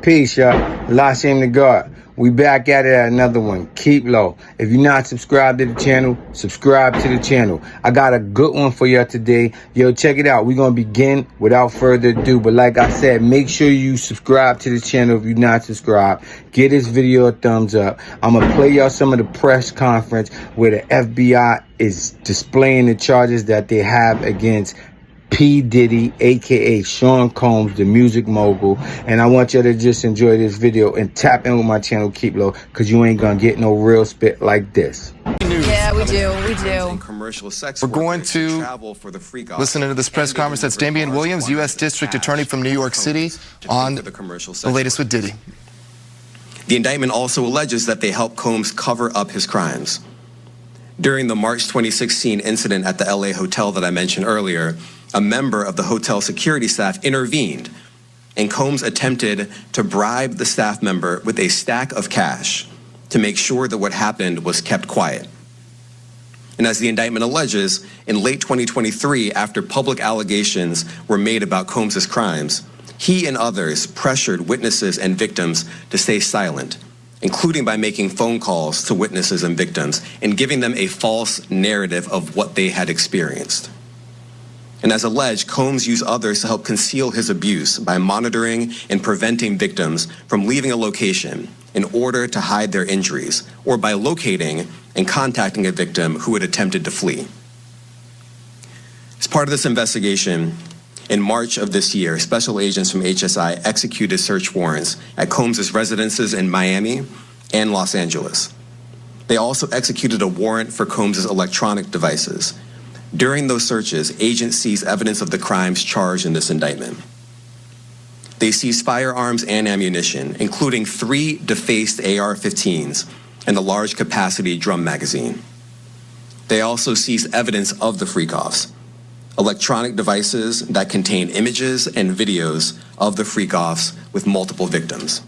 Peace, y'all. La shame to God. We back at it at another one. Keep low. If you're not subscribed to the channel, subscribe to the channel. I got a good one for y'all today. Yo, check it out. We're going to begin without further ado. But like I said, make sure you subscribe to the channel if you're not subscribed. Give this video a thumbs up. I'm going to play y'all some of the press conference where the FBI is displaying the charges that they have against P. Diddy, aka Sean Combs, the music mogul. And I want you to just enjoy this video and tap in with my channel, KEEPLO, because you ain't gonna get no real spit like this. Yeah, we do. We're going to listen to this press conference. That's Damian Williams, U.S. District Attorney from New York City, on the latest with Diddy. The indictment also alleges that they helped Combs cover up his crimes. During the March 2016 incident at the LA hotel that I mentioned earlier, a member of the hotel security staff intervened, and Combs attempted to bribe the staff member with a stack of cash to make sure that what happened was kept quiet. And as the indictment alleges, in late 2023, after public allegations were made about Combs' crimes, he and others pressured witnesses and victims to stay silent, including by making phone calls to witnesses and victims and giving them a false narrative of what they had experienced. And as alleged, Combs used others to help conceal his abuse by monitoring and preventing victims from leaving a location in order to hide their injuries, or by locating and contacting a victim who had attempted to flee. As part of this investigation, in March of this year, special agents from HSI executed search warrants at Combs' residences in Miami and Los Angeles. They also executed a warrant for Combs' electronic devices. During those searches, agents seized evidence of the crimes charged in this indictment. They seized firearms and ammunition, including 3 defaced AR-15s and a large capacity drum magazine. They also seized evidence of the freak-offs, electronic devices that contain images and videos of the freak-offs with multiple victims.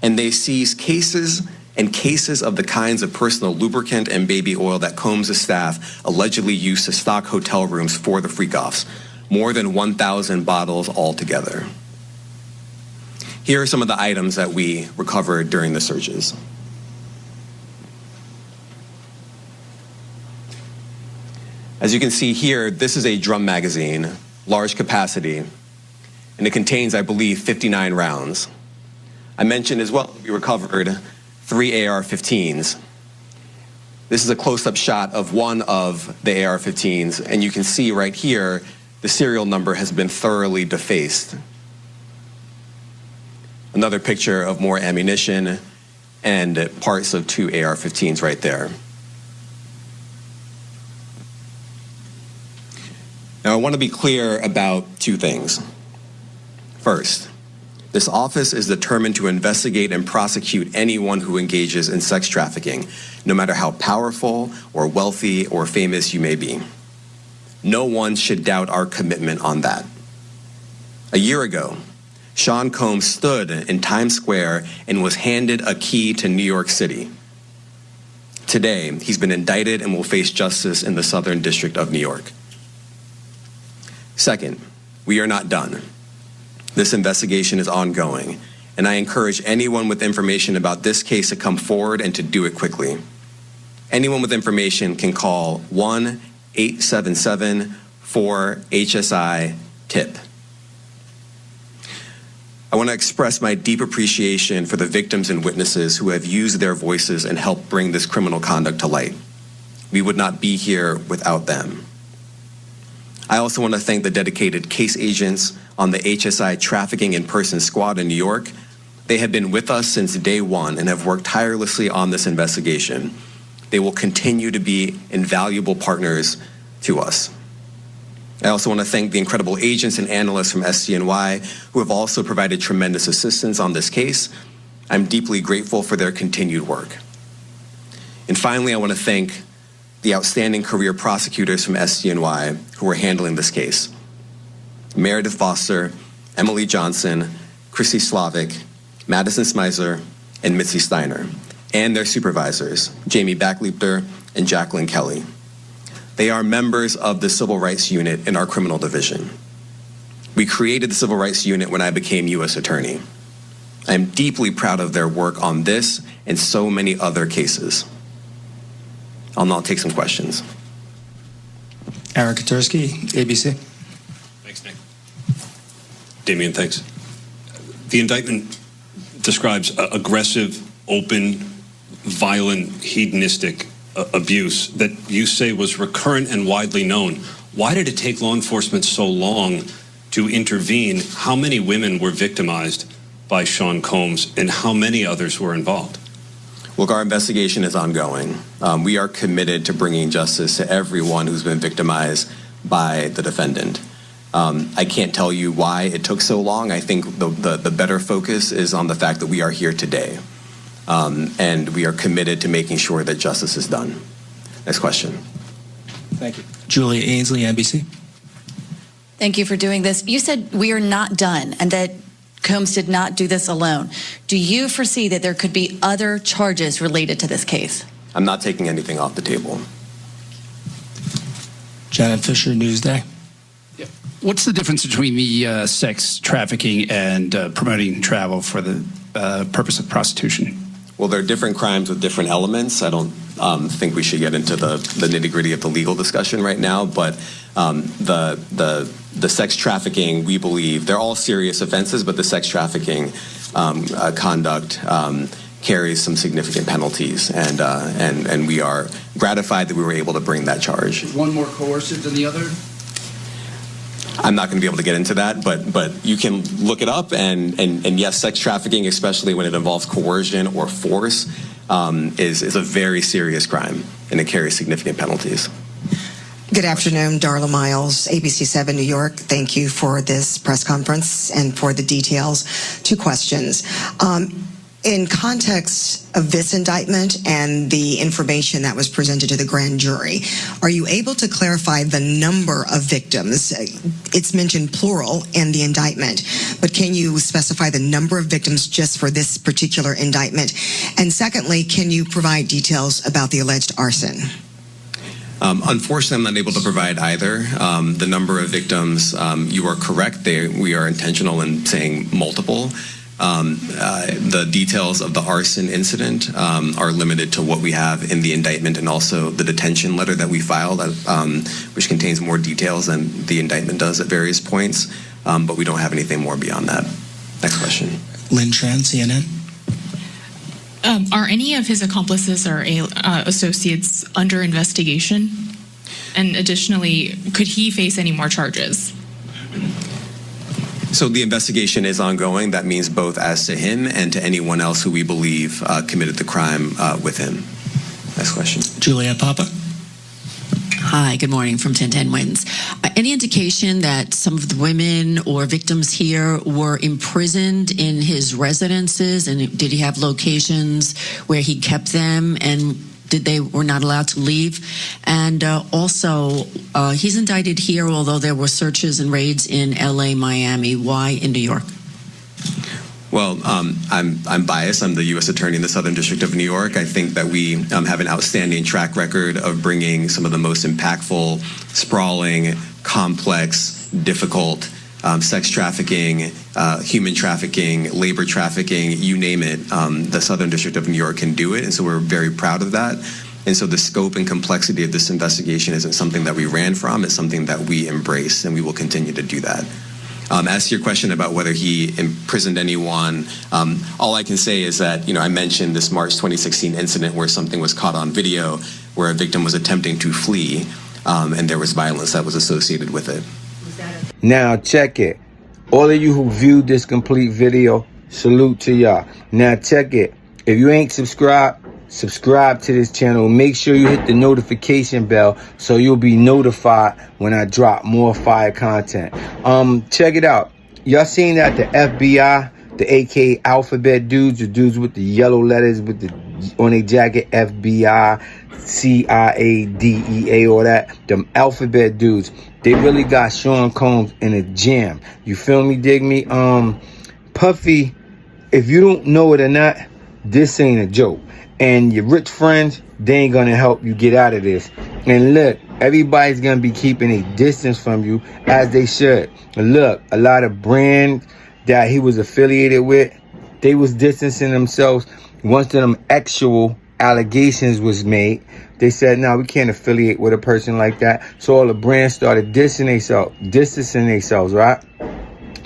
And they seized cases and cases of the kinds of personal lubricant and baby oil that Combs' staff allegedly used to stock hotel rooms for the freak-offs, more than 1,000 bottles altogether. Here are some of the items that we recovered during the searches. As you can see here, this is a drum magazine, large capacity, and it contains, I believe, 59 rounds. I mentioned as well, we recovered 3 AR-15s. This is a close-up shot of one of the AR-15s, and you can see right here, the serial number has been thoroughly defaced. Another picture of more ammunition and parts of 2 AR-15s right there. Now, I want to be clear about 2 things. First, this office is determined to investigate and prosecute anyone who engages in sex trafficking, no matter how powerful or wealthy or famous you may be. No one should doubt our commitment on that. A year ago, Sean Combs stood in Times Square and was handed a key to New York City. Today, he's been indicted and will face justice in the Southern District of New York. Second, we are not done. This investigation is ongoing, and I encourage anyone with information about this case to come forward and to do it quickly. Anyone with information can call 1-877-4-HSI-TIP. I want to express my deep appreciation for the victims and witnesses who have used their voices and helped bring this criminal conduct to light. We would not be here without them. I also want to thank the dedicated case agents on the HSI Trafficking in Person Squad in New York. They have been with us since day one and have worked tirelessly on this investigation. They will continue to be invaluable partners to us. I also want to thank the incredible agents and analysts from SDNY who have also provided tremendous assistance on this case. I'm deeply grateful for their continued work. And finally, I want to thank the outstanding career prosecutors from SDNY who are handling this case. Meredith Foster, Emily Johnson, Chrissy Slavic, Madison Smizer, and Mitzi Steiner, and their supervisors, Jamie Backleeper and Jacqueline Kelly. They are members of the Civil Rights Unit in our criminal division. We created the Civil Rights Unit when I became U.S. Attorney. I am deeply proud of their work on this and so many other cases. I'll now take some questions. Aaron Katursky, ABC. Thanks, Nick. Damian, thanks. The indictment describes aggressive, open, violent, hedonistic abuse that you say was recurrent and widely known. Why did it take law enforcement so long to intervene? How many women were victimized by Sean Combs, and how many others were involved? Look, our investigation is ongoing. We are committed to bringing justice to everyone who's been victimized by the defendant. I can't tell you why it took so long. I think the better focus is on the fact that we are here today. And we are committed to making sure that justice is done. Next question. Thank you. Julia Ainsley, NBC. Thank you for doing this. You said we are not done and that Combs did not do this alone. Do you foresee that there could be other charges related to this case? I'm not taking anything off the table. Janet Fisher, Newsday. What's the difference between the sex trafficking and promoting travel for the purpose of prostitution? Well, there are different crimes with different elements. I don't think we should get into the nitty-gritty of the legal discussion right now, but the sex trafficking, we believe, they're all serious offenses, but the sex trafficking conduct carries some significant penalties, and we are gratified that we were able to bring that charge. One more coercive than the other? I'm not going to be able to get into that, but you can look it up, and yes, sex trafficking, especially when it involves coercion or force, is a very serious crime, and it carries significant penalties. Good afternoon, Darla Miles, ABC 7 New York. Thank you for this press conference and for the details. Two questions. In context of this indictment and the information that was presented to the grand jury, are you able to clarify the number of victims? It's mentioned plural in the indictment, but can you specify the number of victims just for this particular indictment? And secondly, can you provide details about the alleged arson? Unfortunately, I'm not able to provide either. The number of victims, you are correct. We are intentional in saying multiple. The details of the arson incident are limited to what we have in the indictment and also the detention letter that we filed, which contains more details than the indictment does at various points, but we don't have anything more beyond that. Next question. Lynn Tran, CNN. Are any of his accomplices or associates under investigation? And additionally, could he face any more charges? So the investigation is ongoing. That means both as to him and to anyone else who we believe committed the crime with him. Next question. Juliette Papa. Hi, good morning from 1010 Wins. Any indication that some of the women or victims here were imprisoned in his residences, and did he have locations where he kept them, and were not allowed to leave? And also, he's indicted here, although there were searches and raids in LA, Miami. Why in New York? Well, I'm biased. I'm the U.S. Attorney in the Southern District of New York. I think that we have an outstanding track record of bringing some of the most impactful, sprawling, complex, difficult sex trafficking, human trafficking, labor trafficking, you name it. The Southern District of New York can do it, and so we're very proud of that. And so the scope and complexity of this investigation isn't something that we ran from. It's something that we embrace, and we will continue to do that. As to your question about whether he imprisoned anyone, all I can say is that, I mentioned this March 2016 incident where something was caught on video where a victim was attempting to flee, and there was violence that was associated with it. Now check it. All of you who viewed this complete video, salute to y'all. Now check it. If you ain't subscribed, subscribe to this channel. Make sure you hit the notification bell so you'll be notified when I drop more fire content. Check it out. Y'all seen that the FBI, the AK alphabet dudes, the dudes with the yellow letters on their jacket, FBI, CIA, DEA, all that, them alphabet dudes, they really got Sean Combs in a jam. You feel me, dig me? Puffy, if you don't know it or not, this ain't a joke. And your rich friends, they ain't gonna help you get out of this. And look, everybody's gonna be keeping a distance from you, as they should. And look, a lot of brands that he was affiliated with, they was distancing themselves once them actual allegations was made. They said, no, we can't affiliate with a person like that. So all the brands started distancing themselves, right?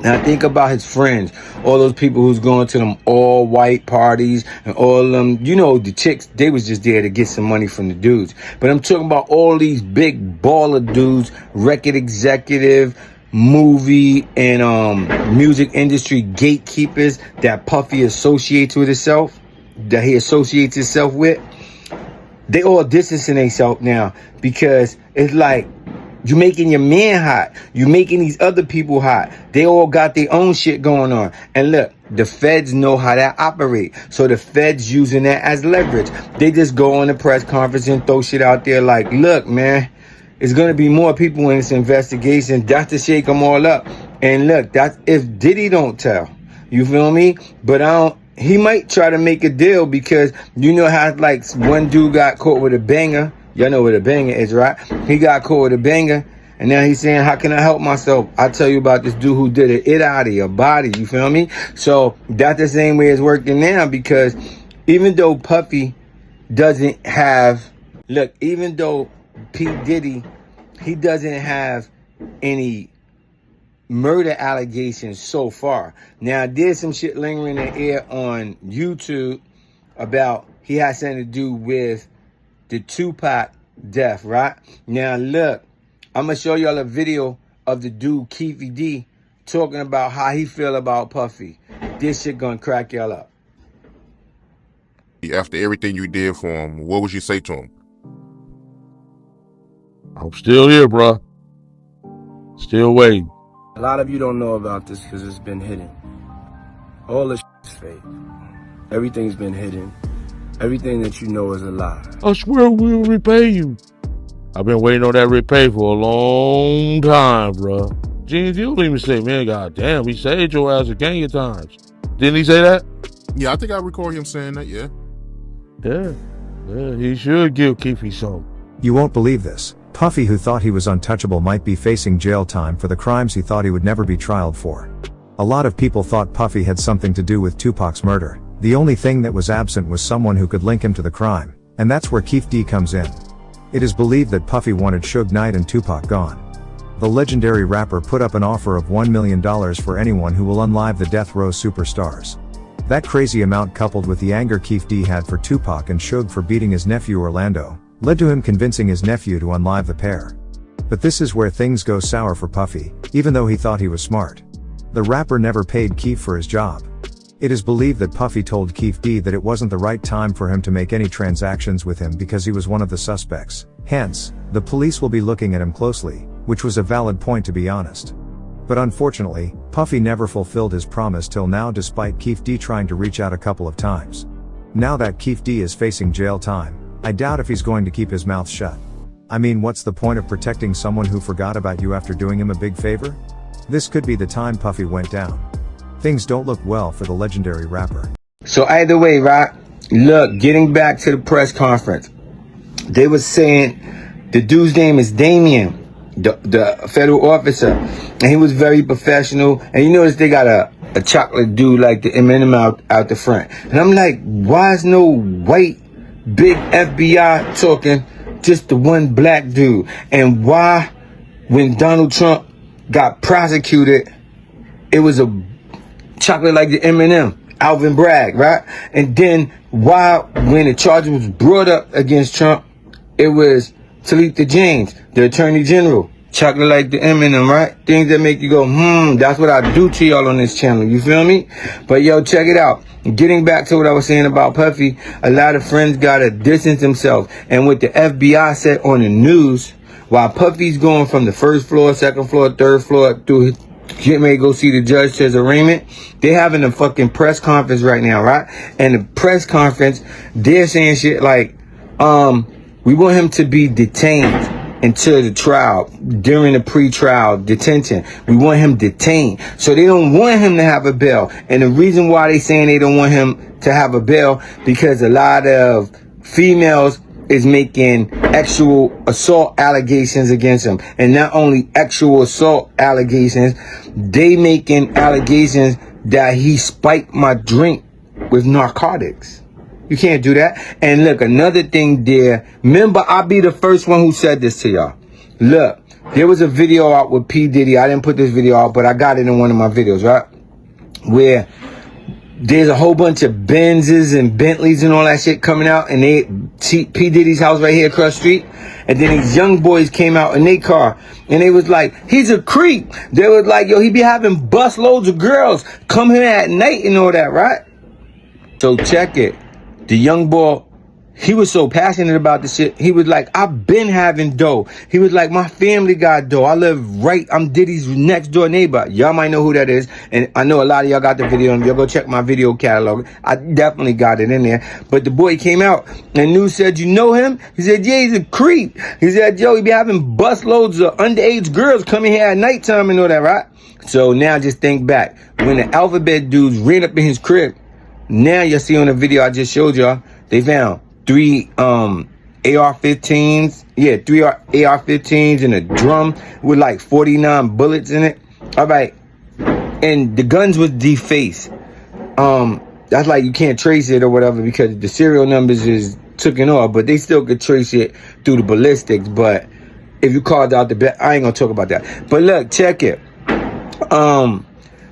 Now think about his friends, all those people who's going to them all white parties and all of them, you know, the chicks, they was just there to get some money from the dudes. But I'm talking about all these big baller dudes, record executive, movie and music industry gatekeepers that Puffy associates with himself, that he associates himself with. They all distancing themselves now because it's like, you making your man hot. You making these other people hot. They all got their own shit going on. And look, the feds know how that operate. So the feds using that as leverage. They just go on the press conference and throw shit out there like, look, man, it's going to be more people in this investigation. That's to shake them all up. And look, that's if Diddy don't tell. You feel me? But he might try to make a deal because you know how like one dude got caught with a banger. Y'all know what a banger is, right? He got caught with a banger, and now he's saying, how can I help myself? I'll tell you about this dude who did it out of your body, you feel me? So that's the same way it's working now, because even though Puffy doesn't have, look, even though P. Diddy, he doesn't have any murder allegations so far. Now, there's some shit lingering in the air on YouTube about he has something to do with the Tupac death, right? Now, look, I'm going to show y'all a video of the dude, Keefe D, talking about how he feel about Puffy. This shit gonna crack y'all up. After everything you did for him, what would you say to him? I'm still here, bro. Still waiting. A lot of you don't know about this because it's been hidden. All this is fake. Everything's been hidden. Everything that you know is a lie. I swear we'll repay you. I've been waiting on that repay for a long time, bro. Jeans, you don't even say, man, goddamn, he saved your ass a gang of times. Didn't he say that? Yeah, I think I record him saying that, yeah. Yeah, he should give Keefe some. You won't believe this. Puffy, who thought he was untouchable, might be facing jail time for the crimes he thought he would never be trialed for. A lot of people thought Puffy had something to do with Tupac's murder. The only thing that was absent was someone who could link him to the crime, and that's where Keefe D comes in. It is believed that Puffy wanted Suge Knight and Tupac gone. The legendary rapper put up an offer of $1 million for anyone who will unlive the death row superstars. That crazy amount, coupled with the anger Keefe D had for Tupac and Suge for beating his nephew Orlando, led to him convincing his nephew to unlive the pair. But this is where things go sour for Puffy, even though he thought he was smart. The rapper never paid Keefe for his job. It is believed that Puffy told Keefe D that it wasn't the right time for him to make any transactions with him because he was one of the suspects. Hence, the police will be looking at him closely, which was a valid point to be honest. But unfortunately, Puffy never fulfilled his promise till now, despite Keefe D trying to reach out a couple of times. Now that Keefe D is facing jail time, I doubt if he's going to keep his mouth shut. I mean, what's the point of protecting someone who forgot about you after doing him a big favor? This could be the time Puffy went down. Things don't look well for the legendary rapper. So either way, right? Look, getting back to the press conference, they were saying the dude's name is Damien, the federal officer, and he was very professional. And you notice they got a chocolate dude like the M&M out the front. And I'm like, why is no white big FBI talking, just the one black dude? And why, when Donald Trump got prosecuted, it was a chocolate like the M&M, Alvin Bragg, right? And then why, when the charge was brought up against Trump, it was Talita James, the Attorney General, chocolate like the M&M, right? Things that make you go, that's what I do to y'all on this channel, you feel me? But yo, check it out. Getting back to what I was saying about Puffy, a lot of friends gotta distance themselves. And what the FBI said on the news, while Puffy's going from the first floor, second floor, third floor, through getting ready to go see the judge to his arraignment, they having a fucking press conference right now, right? And the press conference, they're saying shit like, we want him to be detained until the trial, during the pre-trial detention. We want him detained. So they don't want him to have a bail. And the reason why they saying they don't want him to have a bail, because a lot of females is making actual assault allegations against him. And not only actual assault allegations, they making allegations that he spiked my drink with narcotics. You can't do that. And look, another thing there. Remember, I'll be the first one who said this to y'all. Look, there was a video out with P. Diddy. I didn't put this video out, but I got it in one of my videos, right? Where there's a whole bunch of Benzes and Bentleys and all that shit coming out, and P. Diddy's house right here across the street. And then these young boys came out in their car, and they was like, he's a creep. They was like, yo, he be having bus loads of girls come here at night and all that, right? So check it. The young boy, he was so passionate about the shit. He was like, I've been having dough. He was like, my family got dough. I live right, I'm Diddy's next door neighbor. Y'all might know who that is. And I know a lot of y'all got the video, and y'all go check my video catalog. I definitely got it in there. But the boy came out, and news said, you know him? He said, yeah, he's a creep. He said, yo, he be having bus loads of underage girls coming here at nighttime and all that, right? So now just think back. When the Alphabet dudes ran up in his crib, now you'll see on the video I just showed y'all, they found 3 AR-15s. Yeah, 3 AR-15s and a drum with like 49 bullets in it. All right. And the guns was defaced. That's like you can't trace it or whatever because the serial numbers is taken off, but they still could trace it through the ballistics. But if you called out the bet, I ain't gonna talk about that. But look, check it.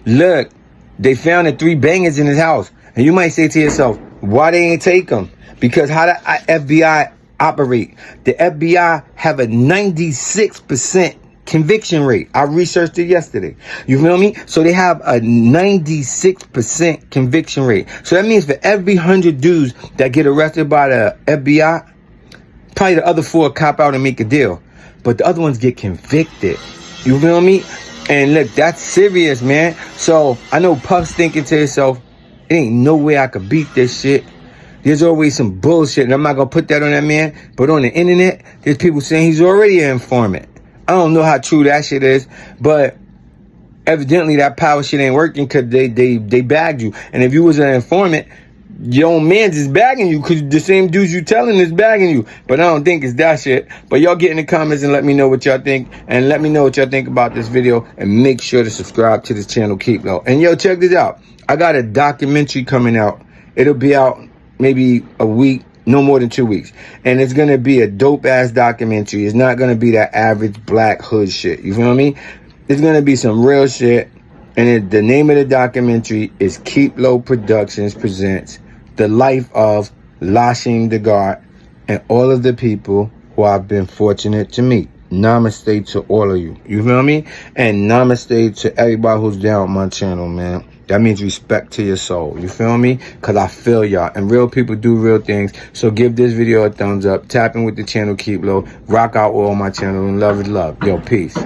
Look, they found the 3 bangers in his house. And you might say to yourself, why they ain't take them? Because how the FBI operate? The FBI have a 96% conviction rate. I researched it yesterday. You feel me? So they have a 96% conviction rate. So that means for every 100 dudes that get arrested by the FBI, probably the other 4 cop out and make a deal. But the other ones get convicted. You feel me? And look, that's serious, man. So I know Puff's thinking to himself, it ain't no way I could beat this shit. There's always some bullshit, and I'm not gonna put that on that man. But on the internet, there's people saying he's already an informant. I don't know how true that shit is, but evidently that power shit ain't working because they bagged you. And if you was an informant, your own man's is bagging you because the same dudes you telling is bagging you. But I don't think it's that shit. But y'all get in the comments and let me know what y'all think. And let me know what y'all think about this video. And make sure to subscribe to this channel, KEEPLO. And yo, check this out. I got a documentary coming out. It'll be out maybe a week, no more than 2 weeks. And it's going to be a dope-ass documentary. It's not going to be that average black hood shit. You feel me? It's going to be some real shit. And the name of the documentary is KEEPLO Productions presents The Life of Lashim Degard and all of the people who I've been fortunate to meet. Namaste to all of you. You feel me? And namaste to everybody who's down my channel, man. That means respect to your soul. You feel me? Because I feel y'all. And real people do real things. So give this video a thumbs up. Tap in with the channel, KEEPLO. Rock out all my channel. And love is love. Yo, peace.